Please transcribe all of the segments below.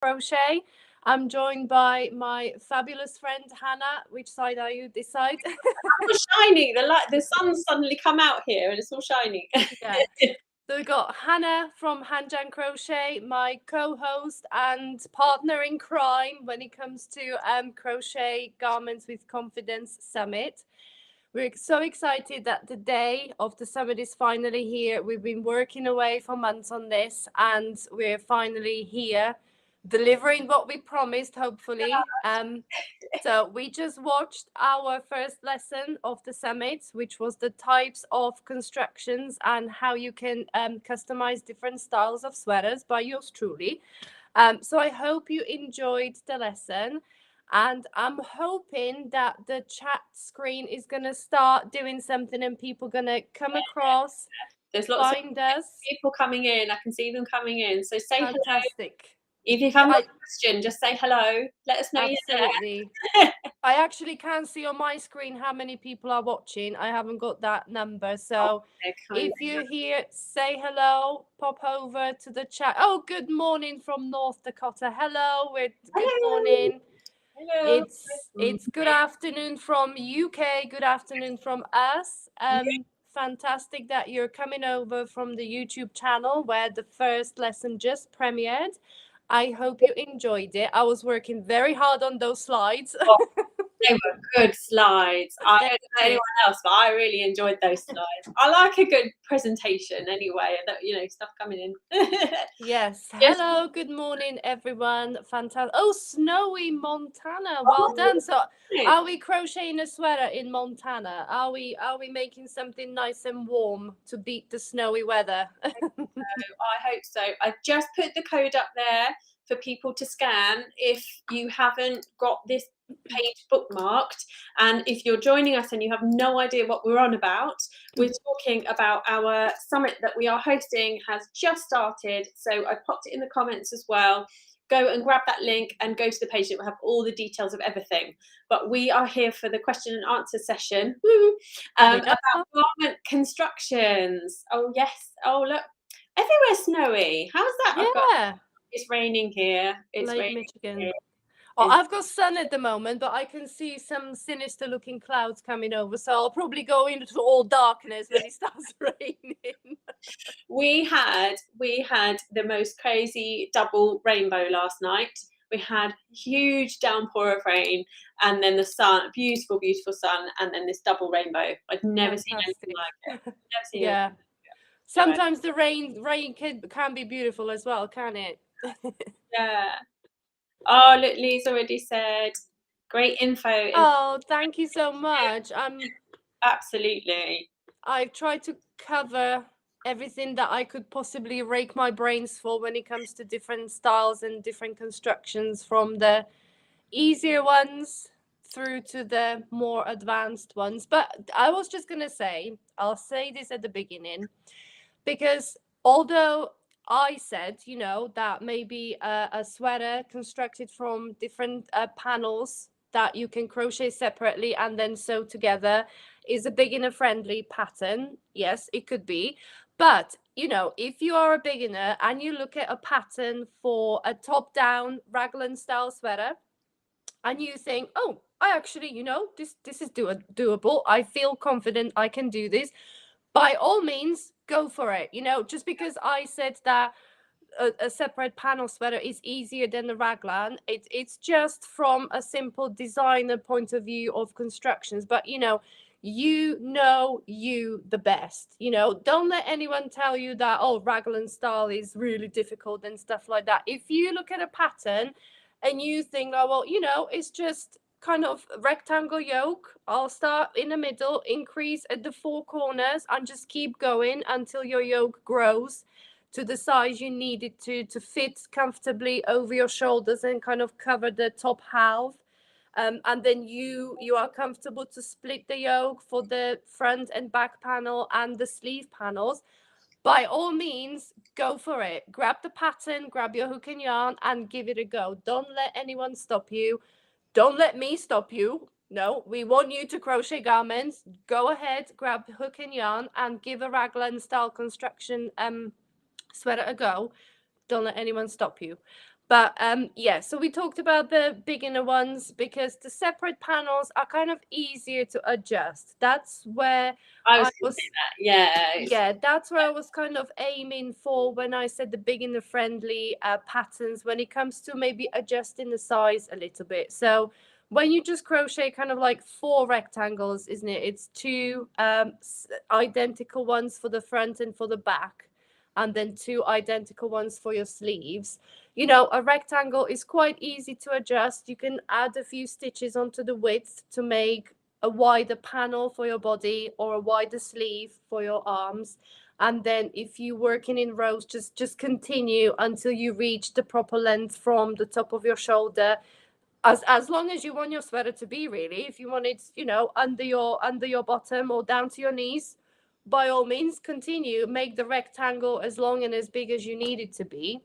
Crochet. I'm joined by my fabulous friend Hannah. Which side are you? This side? It's shiny. The sun's suddenly come out here and it's all shiny. Yeah. So we got Hannah from Hanjan Crochet, my co-host and partner in crime when it comes to Crochet Garments with Confidence Summit. We're so excited that the day of the summit is finally here. We've been working away for months on this, and we're finally here, delivering what we promised, hopefully. So we just watched our first lesson of the summit, which was the types of constructions and how you can customize different styles of sweaters by yours truly. So I hope you enjoyed the lesson. And I'm hoping that the chat screen is going to start doing something and people going to come across, There's lots of find us. people coming in. I can see them coming in. So say hello. Fantastic. If you come with a question, just say hello. Let us know Absolutely. you're there. I actually can't see on my screen how many people are watching. I haven't got that number. So if you're here, say hello, pop over to the chat. Oh, good morning from North Dakota. Hello, good morning. Hello. It's good afternoon from UK. Good afternoon from us. Fantastic that you're coming over from the YouTube channel where the first lesson just premiered. I hope you enjoyed it. I was working very hard on those slides. They were good slides. I don't know anyone else, but I really enjoyed those slides. I like a good presentation anyway, that stuff coming in. Yes. Hello, good morning, everyone. Fantastic. Oh, snowy Montana. Well done. So are we crocheting a sweater in Montana? Are we making something nice and warm to beat the snowy weather? I hope so. I've just put the code up there for people to scan if you haven't got this page bookmarked, and if you're joining us and you have no idea what we're on about, we're talking about our summit that we are hosting has just started. So I popped it in the comments as well. Go and grab that link and go to the page. It will have all the details of everything. But we are here for the question and answer session about garment constructions. Oh yes. Oh look, everywhere snowy. How's that? Yeah. It's raining here. It's Lake raining Michigan. here. Oh, I've got sun at the moment, but I can see some sinister looking clouds coming over. So I'll probably go into all darkness when it starts raining. We had the most crazy double rainbow last night. We had huge downpour of rain, and then the sun, beautiful, beautiful sun, and then this double rainbow. I'd never seen anything like it. Never seen yeah. Sometimes the rain can be beautiful as well, can it? Yeah. Oh, look, Lee's already said great info. Oh, thank you so much. Absolutely. I've tried to cover everything that I could possibly rake my brains for when it comes to different styles and different constructions, from the easier ones through to the more advanced ones. But I was just going to say, I'll say this at the beginning, because although I said, that maybe a sweater constructed from different panels that you can crochet separately and then sew together is a beginner friendly pattern. Yes, it could be. But, if you are a beginner and you look at a pattern for a top down Raglan style sweater and you think, oh, I actually, this is doable. I feel confident I can do this. By all means, go for it. Just because I said that a separate panel sweater is easier than the raglan, it's just from a simple designer point of view of constructions. But you the best. Don't let anyone tell you that, oh, raglan style is really difficult and stuff like that. If you look at a pattern and you think, oh, well, it's just kind of rectangle yoke, I'll start in the middle, increase at the four corners, and just keep going until your yoke grows to the size you need it to fit comfortably over your shoulders and kind of cover the top half. And then you are comfortable to split the yoke for the front and back panel and the sleeve panels. By all means, go for it. Grab the pattern, grab your hook and yarn, and give it a go. Don't let anyone stop you. Don't let me stop you. No, we want you to crochet garments. Go ahead, grab hook and yarn, and give a raglan style construction sweater a go. Don't let anyone stop you. But yeah, so we talked about the beginner ones because the separate panels are kind of easier to adjust. That's where I was I going to say was, that. Yeah. yeah, that's where I was kind of aiming for when I said the beginner friendly patterns when it comes to maybe adjusting the size a little bit. So when you just crochet kind of like 4 rectangles, isn't it? It's 2 identical ones for the front and for the back, and then 2 identical ones for your sleeves. You know, a rectangle is quite easy to adjust. You can add a few stitches onto the width to make a wider panel for your body or a wider sleeve for your arms. And then if you're working in rows, just continue until you reach the proper length from the top of your shoulder, as long as you want your sweater to be, really. If you want it, you know, under your bottom or down to your knees, by all means continue, make the rectangle as long and as big as you need it to be.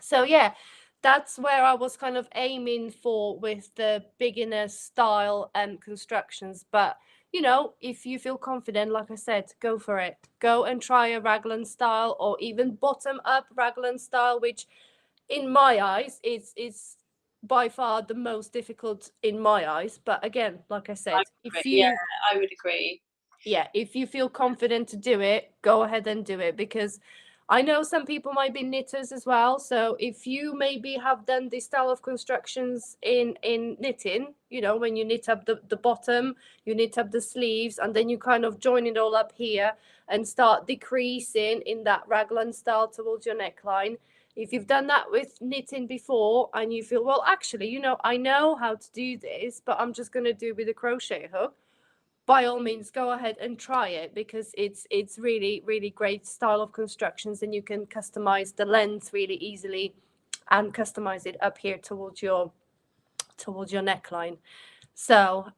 So yeah, that's where I was kind of aiming for with the beginner style constructions. But you know, if you feel confident, like I said, go for it. Go and try a raglan style or even bottom up raglan style, which in my eyes is by far the most difficult in my eyes. But again, like I said, if Yeah, you, I would agree. yeah, if you feel confident to do it, go ahead and do it, because I know some people might be knitters as well. So if you maybe have done this style of constructions in knitting, you know, when you knit up the bottom, you knit up the sleeves, and then you kind of join it all up here and start decreasing in that raglan style towards your neckline. If you've done that with knitting before and you feel, well, actually, you know, I know how to do this, but I'm just going to do with a crochet hook, by all means go ahead and try it, because it's really great style of constructions, and you can customize the length really easily and customize it up here towards your neckline. So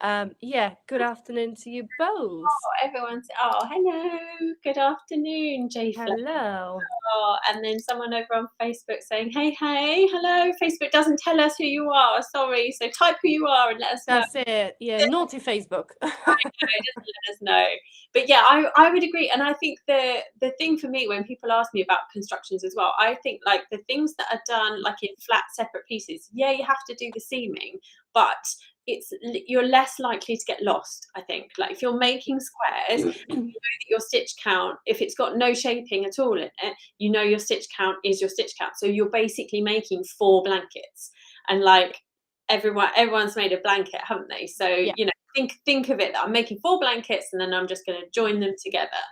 yeah, good afternoon to you both. Everyone's, oh, hello, good afternoon, J Flo. Hello. Oh, and then someone over on Facebook saying, hey, hello. Facebook doesn't tell us who you are. Sorry. So type who you are and let us know. That's it. Yeah, naughty Facebook. I know, just let us know. But yeah, I would agree. And I think the thing for me when people ask me about constructions as well, I think like the things that are done like in flat separate pieces, yeah, you have to do the seaming, but you're less likely to get lost. I think like if you're making squares, you know that your stitch count, if it's got no shaping at all in it, you know your stitch count is your stitch count. So you're basically making 4 blankets, and like everyone's made a blanket, haven't they? So Yeah. you know, think of it that I'm making 4 blankets and then I'm just going to join them together.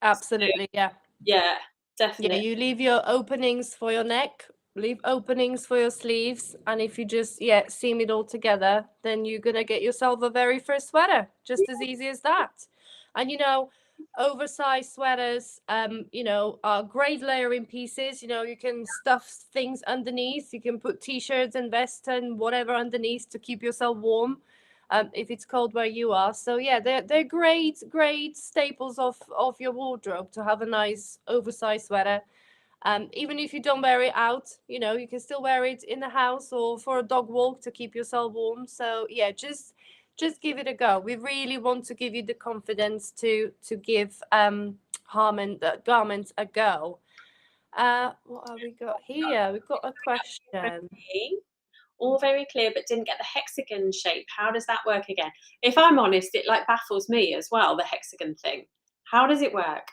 Absolutely. Yeah. Yeah, Yeah, definitely. you leave your openings for your neck, leave openings for your sleeves, and if you just seam it all together, then you're gonna get yourself a very first sweater, just as easy as that. And you know, oversized sweaters you know, are great layering pieces. You know, you can stuff things underneath, you can put t-shirts and vests and whatever underneath to keep yourself warm if it's cold where you are. So yeah, they're great staples of your wardrobe to have a nice oversized sweater. Even if you don't wear it out, you know, you can still wear it in the house or for a dog walk to keep yourself warm. So yeah, just give it a go. We really want to give you the confidence to give garments a go. What have we got here? We've got a question. All very clear, but didn't get the hexagon shape. How does that work again? If I'm honest, it like baffles me as well, the hexagon thing. How does it work?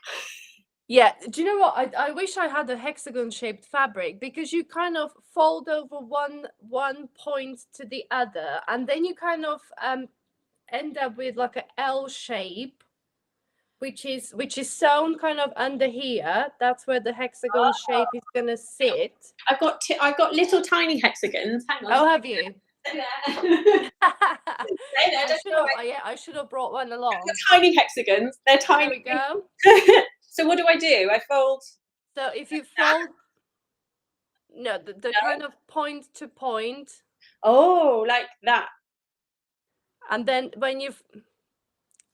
Yeah, do you know what? I wish I had a hexagon shaped fabric, because you kind of fold over one point to the other, and then you kind of end up with like a L shape, which is sewn kind of under here. That's where the hexagon shape is gonna sit. I've got little tiny hexagons. Hang on. Oh, have you? Stay there. I should have brought one along. Tiny hexagons. They're tiny. There we go. So what do? I fold. So if you fold, no, the No. kind of point to point, Oh, like that. and then when you've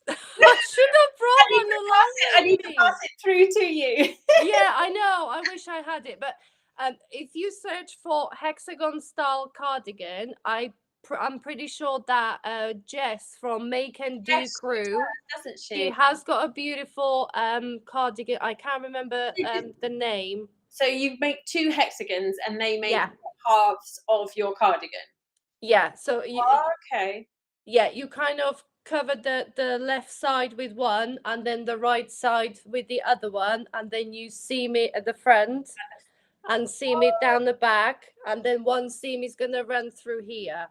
I should have brought one along. I need to pass it through to you. Yeah, I know. I wish I had it, but if you search for hexagon style cardigan, I'm pretty sure that Jess from Make and Do Crew, Doesn't she she? has got a beautiful cardigan. I can't remember the name. So you make 2 hexagons and they make halves of your cardigan. Yeah, so you, Okay. yeah, you kind of cover the left side with one and then the right side with the other one, and then you seam it at the front and seam it down the back, and then one seam is going to run through here.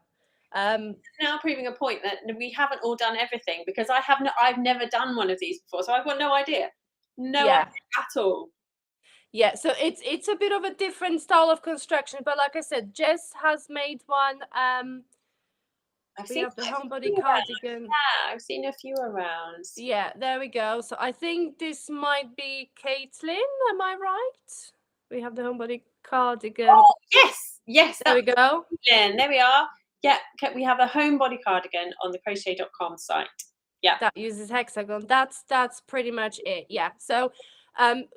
Now proving a point that we haven't all done everything, because I've never done one of these before, so I've got no idea. No idea at all. Yeah, so it's a bit of a different style of construction, but like I said, Jess has made one. We have the homebody cardigan. Yeah, I've seen a few around. Yeah, there we go. So I think this might be Caitlin. Am I right? We have the homebody cardigan. Oh, yes. There we go. Caitlin, there we are. Yeah, we have a homebody cardigan on the crochet.com site. Yeah. That uses hexagon. That's pretty much it. Yeah. So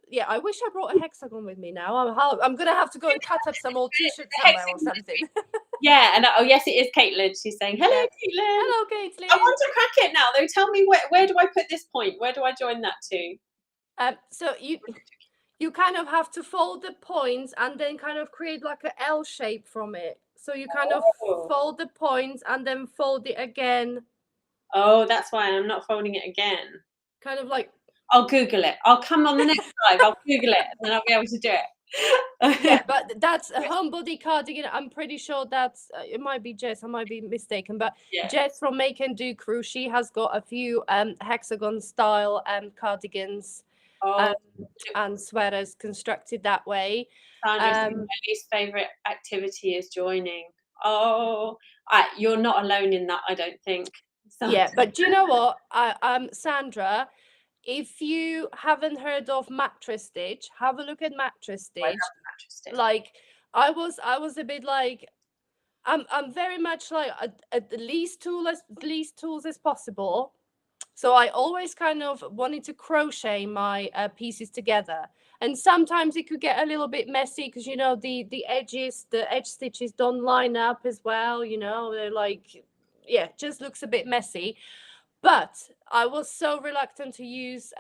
yeah, I wish I brought a hexagon with me now. I'm gonna have to go and cut up some old t-shirts somewhere or something. Yeah, and oh yes, it is Caitlin. She's saying, hello, Yeah. Caitlin. Hello, Caitlin. I want to crack it now, though. Tell me where do I put this point? Where do I join that to? So you kind of have to fold the points and then kind of create like an L shape from it. So you kind of fold the points and then fold it again. Oh, that's why I'm not folding it again. Kind of like. I'll Google it. I'll come on the next live. I'll Google it and then I'll be able to do it. Yeah, but that's a homebody cardigan. I'm pretty sure that's it might be Jess. I might be mistaken, but yeah. Jess from Make and Do Crew, she has got a few hexagon style cardigans and sweaters constructed that way. Sandra's my least favorite activity is joining. Oh, you're not alone in that, I don't think. Sandra. Yeah, but do you know what? Sandra, if you haven't heard of mattress stitch, have a look at mattress stitch. Like I was a bit like I'm very much like at the least tools as possible. So I always kind of wanted to crochet my pieces together, and sometimes it could get a little bit messy because you know the edge stitches don't line up as well. You know, they're like, yeah, just looks a bit messy. But I was so reluctant to use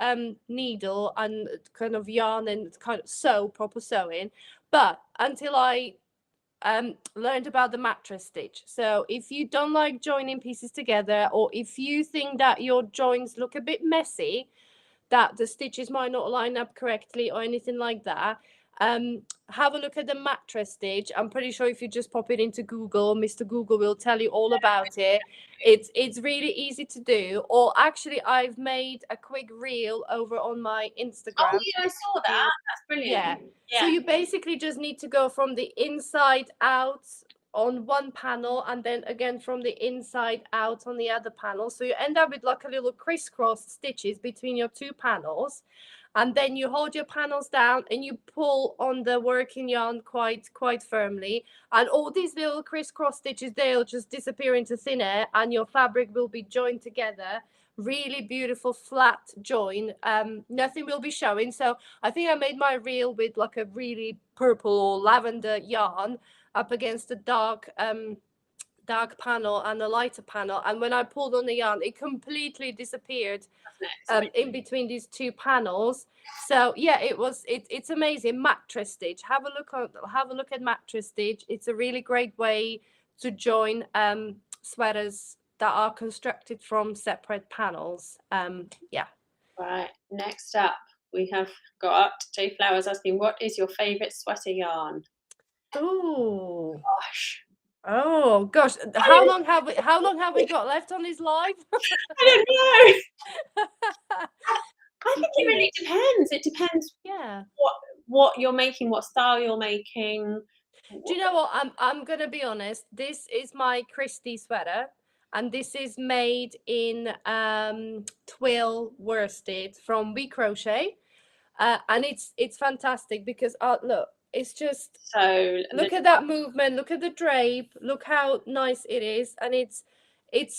needle and kind of yarn and kind of proper sewing. But until I learned about the mattress stitch. So if you don't like joining pieces together, or if you think that your joints look a bit messy, that the stitches might not line up correctly or anything like that, have a look at the mattress stitch. I'm pretty sure if you just pop it into Google, Mr. Google will tell you all about it. It's really easy to do. Or actually, I've made a quick reel over on my Instagram. Oh yeah, I saw that. That's brilliant. Yeah. So you basically just need to go from the inside out on one panel and then again from the inside out on the other panel. So you end up with like a little crisscross stitches between your two panels. And then you hold your panels down and you pull on the working yarn quite firmly. And all these little crisscross stitches, they'll just disappear into thin air and your fabric will be joined together. Really beautiful flat join. Nothing will be showing. So I think I made my reel with like a really purple or lavender yarn up against the dark panel and a lighter panel, and when I pulled on the yarn it completely disappeared in between these two panels. So yeah, it's amazing. Mattress stitch, have a look at mattress stitch. It's a really great way to join sweaters that are constructed from separate panels. Yeah. Right, next up we have got Jay Flowers asking, what is your favorite sweater yarn? Oh gosh. Oh gosh, how long have we got left on this live? I don't know. I think it really depends. It depends. Yeah. What you're making, what style you're making. Do you know what? I'm gonna be honest. This is my Christie sweater, and this is made in twill worsted from We Crochet, and it's fantastic because look. It's just look at that movement, look at the drape, look how nice it is, and it's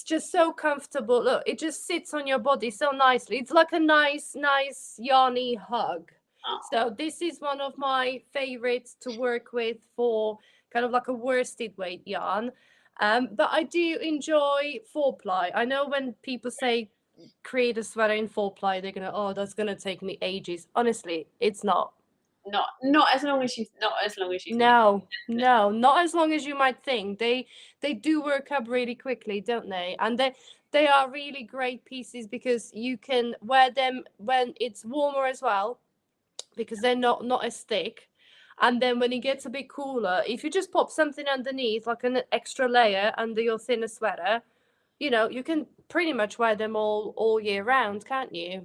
just so comfortable. Look, it just sits on your body so nicely. It's like a nice yarny hug. So this is one of my favorites to work with for kind of like a worsted weight yarn. But I do enjoy 4-ply. I know when people say create a sweater in 4-ply, they're gonna, oh, that's gonna take me ages. Honestly, it's not. Not as long as you think. No, not as long as you might think. They do work up really quickly, don't they? And they are really great pieces because you can wear them when it's warmer as well, because they're not as thick. And then when it gets a bit cooler, if you just pop something underneath, like an extra layer under your thinner sweater, you can pretty much wear them all year round, can't you?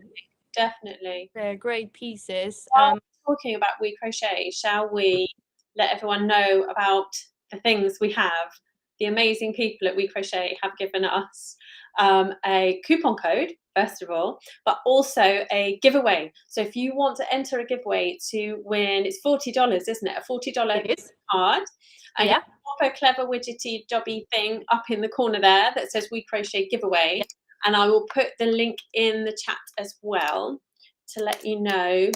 Definitely. They're great pieces. While we're talking about We Crochet, shall we let everyone know about the things we have? The amazing people at We Crochet have given us a coupon code, first of all, but also a giveaway. So if you want to enter a giveaway to win, it's $40, isn't it? A $40 It is. card. And Yeah. pop a clever widgety jobby thing up in the corner there that says We Crochet giveaway. Yeah. And I will put the link in the chat as well to let you know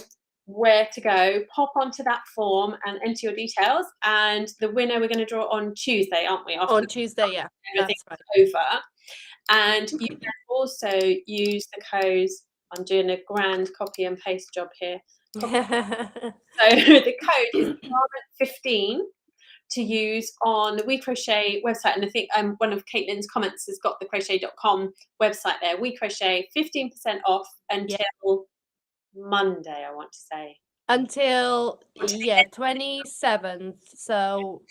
where to go. Pop onto that form and enter your details. And the winner we're going to draw on Tuesday, aren't we? On Tuesday, yeah. Everything's That's right. Over. And you can also use the codes. I'm doing a grand copy and paste job here. So the code is Garment15 to use on the We Crochet website. And I think one of Caitlin's comments has got the crochet.com website there. We Crochet 15% off until Monday, I want to say. Until 27th. So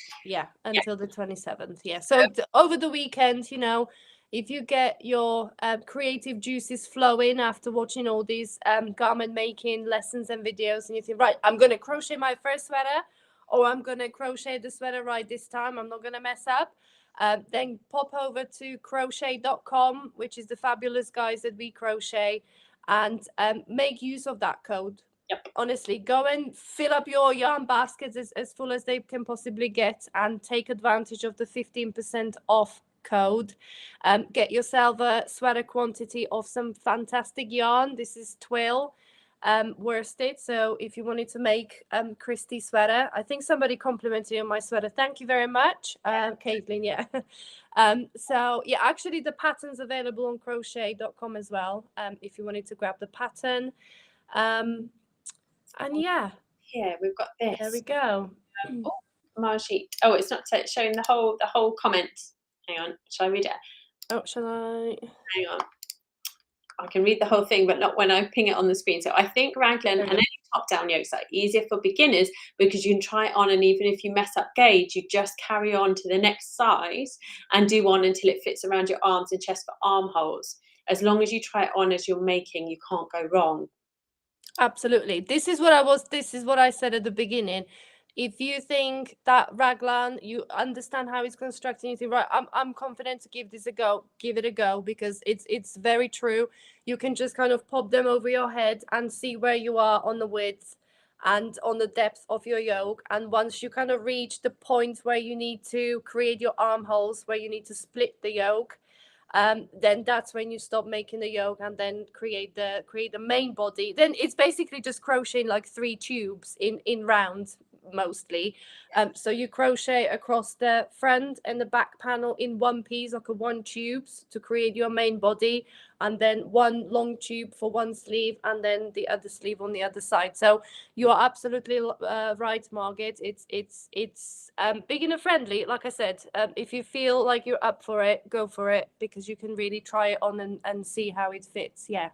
until the 27th. Yeah. So over the weekend, if you get your creative juices flowing after watching all these garment making lessons and videos, and you think, right, I'm going to crochet my first sweater, or I'm going to crochet the sweater right this time, I'm not going to mess up, then pop over to crochet.com, which is the fabulous guys that We Crochet, and make use of that code. Yep. Honestly, go and fill up your yarn baskets as full as they can possibly get, and take advantage of the 15% off code. Get yourself a sweater quantity of some fantastic yarn. This is twill worsted. So if you wanted to make Christy sweater, I think somebody complimented you on my sweater. Thank you very much, Caitlin. Yeah. So yeah, actually the pattern's available on crochet.com as well. If you wanted to grab the pattern. And yeah, here we've got this. There we go. Margie. Oh, it's not showing the whole comment. Hang on, shall I read it? Oh, shall I? Hang on. I can read the whole thing, but not when I ping it on the screen. So I think Raglan and any top-down yokes are easier for beginners because you can try it on, and even if you mess up gauge, you just carry on to the next size and do on until it fits around your arms and chest for armholes. As long as you try it on as you're making, you can't go wrong. Absolutely. This is what I said at the beginning. If you think that Raglan, you understand how it's constructed, you think, right, I'm confident to give this a go, give it a go, because it's very true. You can just kind of pop them over your head and see where you are on the width and on the depth of your yoke. And once you kind of reach the point where you need to create your armholes, where you need to split the yoke, then that's when you stop making the yoke and then create the main body. Then it's basically just crocheting like 3 tubes in rounds mostly. So you crochet across the front and the back panel in one piece, like a 1 tubes, to create your main body, and then 1 long tube for 1 sleeve, and then the other sleeve on the other side. So you are absolutely right, Margaret. It's beginner friendly. Like I said, if you feel like you're up for it, go for it, because you can really try it on and see how it fits. Yeah.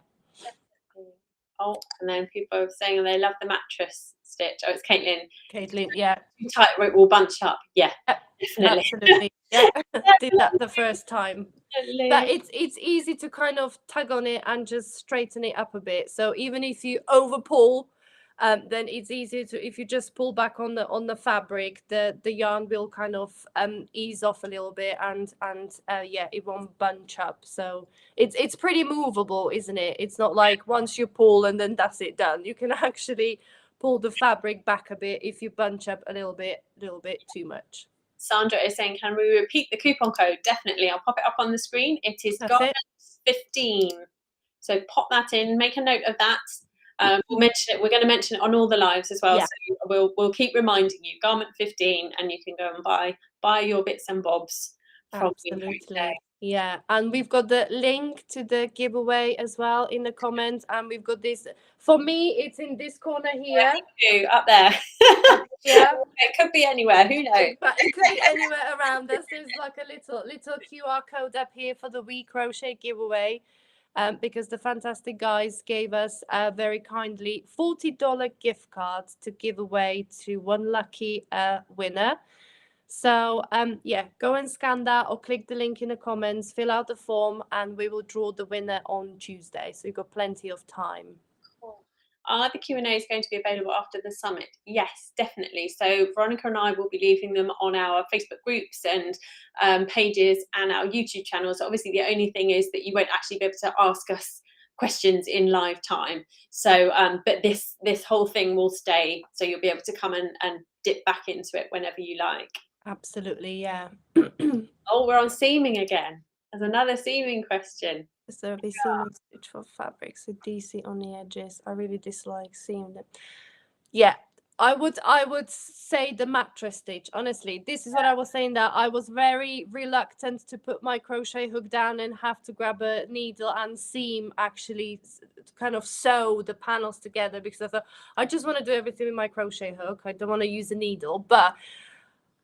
Oh, and then people are saying they love the mattress stitch. Oh, it's Caitlin. Caitlin, yeah. Too tight, it will bunch up. Yeah, definitely. Absolutely. Yeah, did that the first time. Definitely. But it's easy to kind of tug on it and just straighten it up a bit. So even if you over pull, then it's easier to, if you just pull back on the fabric, the yarn will kind of ease off a little bit, and yeah, it won't bunch up. So it's pretty movable, isn't it? It's not like once you pull and then that's it done. You can actually pull the fabric back a bit if you bunch up a little bit too much. Sandra is saying, can we repeat the coupon code? Definitely. I'll pop it up on the screen. It is Garments15. So pop that in, make a note of that. We'll mention it. We're going to mention it on all the lives as well. Yeah. So we'll keep reminding you, Garment15, and you can go and buy your bits and bobs from you. Absolutely. Yeah. And we've got the link to the giveaway as well in the comments. And we've got this, for me, it's in this corner here. Up there. Up here. It could be anywhere, who knows? But it could be anywhere around us. There's like a little QR code up here for the We Crochet giveaway. Because the fantastic guys gave us very kindly $40 gift cards to give away to one lucky winner. So yeah, go and scan that or click the link in the comments, fill out the form, and we will draw the winner on Tuesday. So you've got plenty of time. Cool. Are the Q&As going to be available after the summit? Yes, definitely. So Veronica and I will be leaving them on our Facebook groups and pages and our YouTube channels. Obviously, the only thing is that you won't actually be able to ask us questions in live time. So, but this whole thing will stay, so you'll be able to come and dip back into it whenever you like. Absolutely, yeah. Oh, we're on seaming again. There's another seaming question. Is there a seaming stitch for fabrics with DC on the edges? I really dislike seaming them. Yeah, I would say the mattress stitch. Honestly, this is what I was saying, that I was very reluctant to put my crochet hook down and have to grab a needle and seam, actually kind of sew the panels together, because I thought I just want to do everything with my crochet hook. I don't want to use a needle. But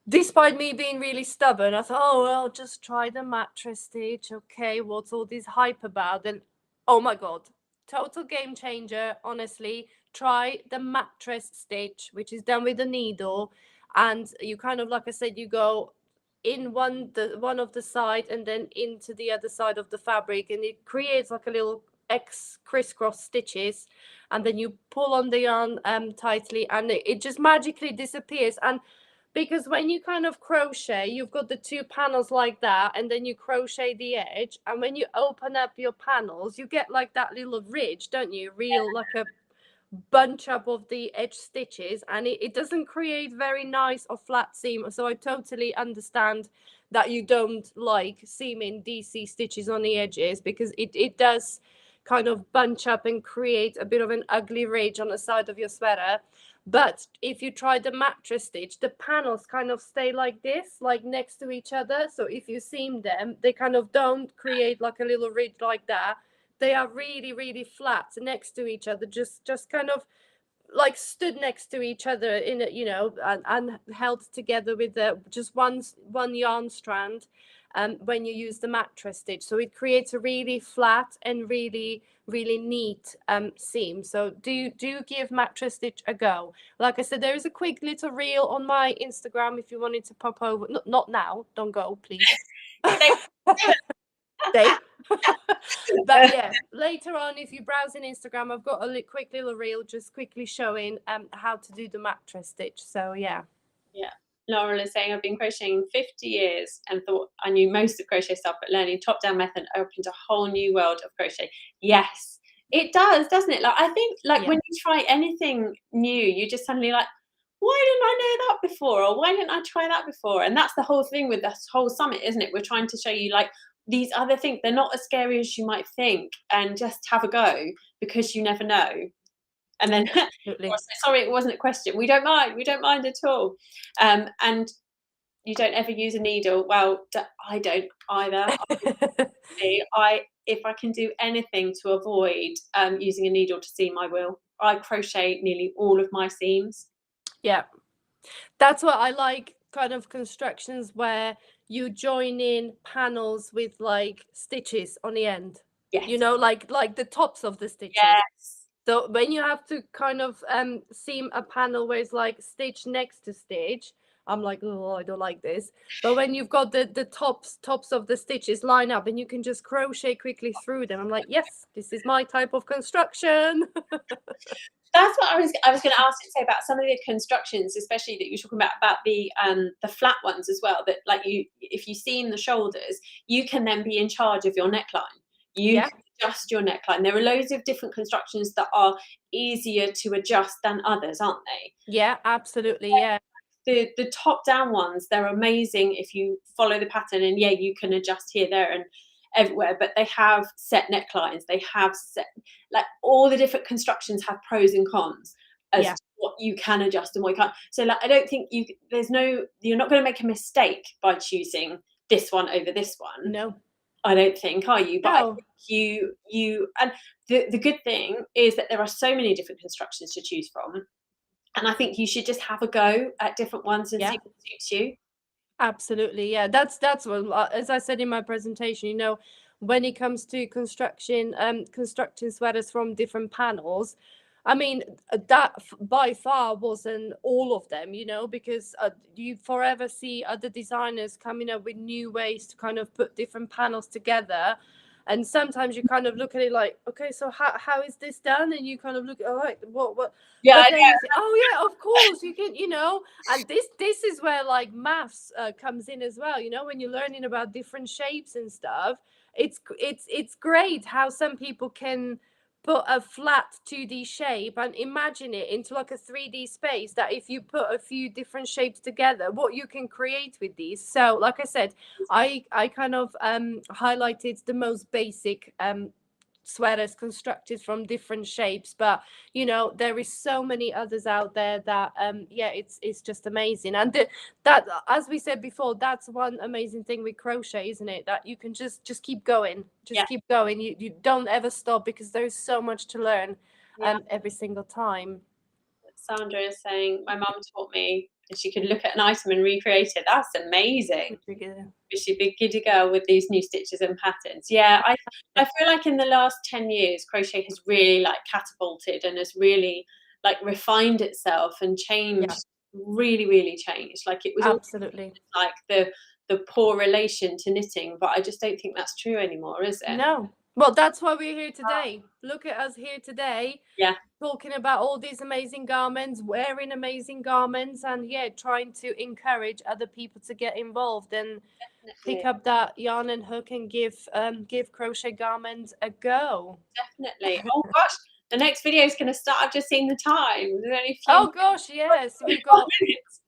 despite me being really stubborn, I thought, oh, well, just try the mattress stitch. Okay, what's all this hype about? And oh my God, total game changer, honestly. Try the mattress stitch, which is done with a needle. And you kind of, like I said, you go in one of the side and then into the other side of the fabric. And it creates like a little crisscross stitches. And then you pull on the yarn tightly, and it just magically disappears. And because when you kind of crochet, you've got the two panels like that, and then you crochet the edge, and when you open up your panels, you get like that little ridge, don't you? Real like a bunch up of the edge stitches, and it doesn't create very nice or flat seam. So I totally understand that you don't like seaming DC stitches on the edges, because it does kind of bunch up and create a bit of an ugly ridge on the side of your sweater. But if you try the mattress stitch, the panels kind of stay like this, like next to each other. So if you seam them, they kind of don't create like a little ridge like that. They are really, really flat next to each other, just kind of like stood next to each other in a, you know, and held together with just one yarn strand. When you use the mattress stitch, so it creates a really flat and really neat seam. So do give mattress stitch a go. Like I said, there is a quick little reel on my Instagram if you wanted to pop over. Not now, don't go, please. Stay. But yeah, later on, if you browse in Instagram, I've got a quick little reel just quickly showing how to do the mattress stitch. So yeah. Laurel is saying, I've been crocheting 50 years and thought I knew most of crochet stuff, but learning top-down method opened a whole new world of crochet. Yes, it does, doesn't it? Like, I think when you try anything new, you just suddenly like, why didn't I know that before? Or why didn't I try that before? And that's the whole thing with this whole summit, isn't it? We're trying to show you like these other things. They're not as scary as you might think, and just have a go, because you never know. And then, sorry, it wasn't a question. We don't mind at all. And you don't ever use a needle. Well, I don't either. If I can do anything to avoid using a needle to seam, I will. I crochet nearly all of my seams. Yeah, that's what I like, kind of constructions where you join in panels with like stitches on the end. Yes. You know, like the tops of the stitches. Yes. So when you have to kind of seam a panel where it's like stitch next to stitch, I'm like, oh, I don't like this. But when you've got the tops of the stitches line up and you can just crochet quickly through them, I'm like, yes, this is my type of construction. That's what I was going to ask you to say about some of the constructions, especially that you're talking about the flat ones as well. That like if you seam the shoulders, you can then be in charge of your neckline. You can adjust your neckline. There are loads of different constructions that are easier to adjust than others, aren't they? Yeah, absolutely. Yeah. The top down ones, they're amazing if you follow the pattern, and you can adjust here, there, and everywhere, but they have set necklines. They have set, like, all the different constructions have pros and cons as to what you can adjust and what you can't. So like, I don't think you're not going to make a mistake by choosing this one over this one. No. I don't think, are you? But I No. think you and the good thing is that there are so many different constructions to choose from, and I think you should just have a go at different ones and Yeah. see what suits you. Absolutely, yeah. That's what, as I said in my presentation, you know, when it comes to constructing sweaters from different panels, I mean, that by far wasn't all of them, you know, because you forever see other designers coming up with new ways to kind of put different panels together. And sometimes you kind of look at it like, okay, so how is this done? And you kind of look, all right, what? Yeah, But I then you say, oh yeah, of course you can, you know. And this is where like maths comes in as well, you know, when you're learning about different shapes and stuff. It's great how some people can put a flat 2D shape and imagine it into like a 3D space, that if you put a few different shapes together, what you can create with these. So like I said, I kind of highlighted the most basic sweaters constructed from different shapes, but you know, there is so many others out there that yeah, it's just amazing. And that, as we said before, that's one amazing thing with crochet, isn't it, that you can just keep going, Yeah. keep going. You don't ever stop, because there's so much to learn Yeah. every single time. Sandra is saying, my mum taught me, and she could look at an item and recreate it. That's amazing. She's a big giddy girl with these new stitches and patterns. Yeah, I feel like in the last 10 years, crochet has really like catapulted and has really like refined itself and changed, really, really changed. Like it was all Absolutely. like the poor relation to knitting, but I just don't think that's true anymore, is it? No. Well, that's why we're here today. Look at us here today. Yeah. Talking about all these amazing garments, wearing amazing garments, and yeah, trying to encourage other people to get involved and pick up that yarn and hook and give Crochet Garments a go. Definitely. Oh gosh, the next video is going to start. I've just seen the time. There's only a few. Oh gosh, yes, we've got minutes.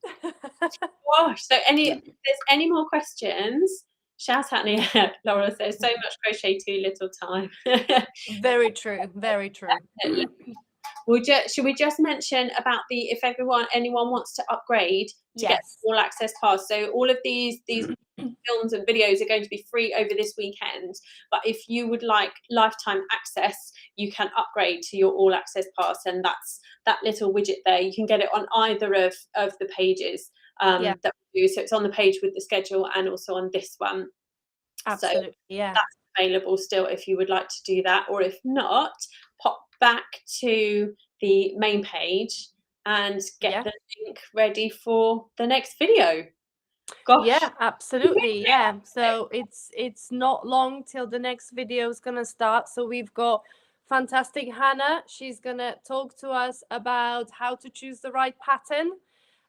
Gosh, so if there's any more questions, shout at me. Laura says, so much crochet, too little time. Very true, very true. Should we just mention about if anyone wants to upgrade to get all access pass? So all of these films and videos are going to be free over this weekend, but if you would like lifetime access, you can upgrade to your all access pass, and that's that little widget there. You can get it on either of the pages that we do. So it's on the page with the schedule and also on this one. Absolutely, so that's available still if you would like to do that, or if not, pop back to the main page and get the link ready for the next video. Gosh. Yeah, absolutely. Yeah. So it's not long till the next video is gonna start. So we've got fantastic Hannah. She's gonna talk to us about how to choose the right pattern,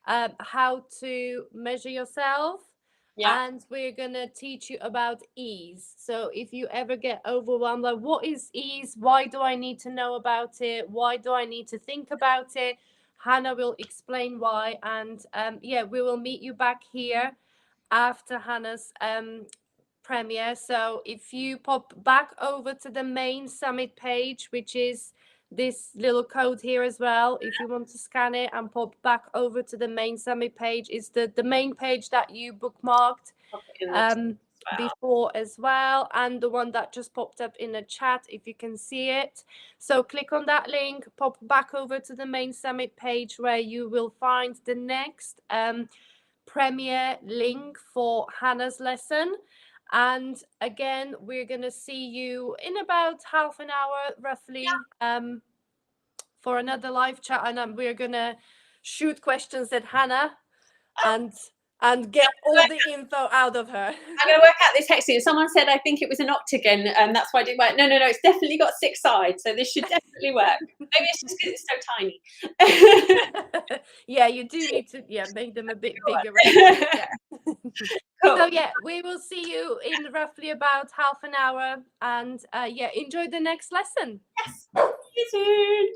how to measure yourself, and we're gonna teach you about ease. So if you ever get overwhelmed, like what is ease? Why do I need to know about it? Why do I need to think about it? Hannah will explain why, and yeah, we will meet you back here after Hannah's premiere. So if you pop back over to the main summit page, which is this little code here as well, if you want to scan it and pop back over to the main summit page, is the main page that you bookmarked before as well, and the one that just popped up in the chat, if you can see it. So click on that link, pop back over to the main summit page, where you will find the next premiere link for Hannah's lesson. And again, we're gonna see you in about half an hour roughly for another live chat, and we're gonna shoot questions at Hannah and get all the info out of her. I'm going to work out this hexagon. Someone said I think it was an octagon, and that's why it didn't work. No, it's definitely got 6 sides, so this should definitely work. Maybe it's just because it's so tiny. Yeah, you do need to make them a bit bigger. Cool. So yeah, we will see you in roughly about half an hour, and yeah, enjoy the next lesson. Yes. See you soon.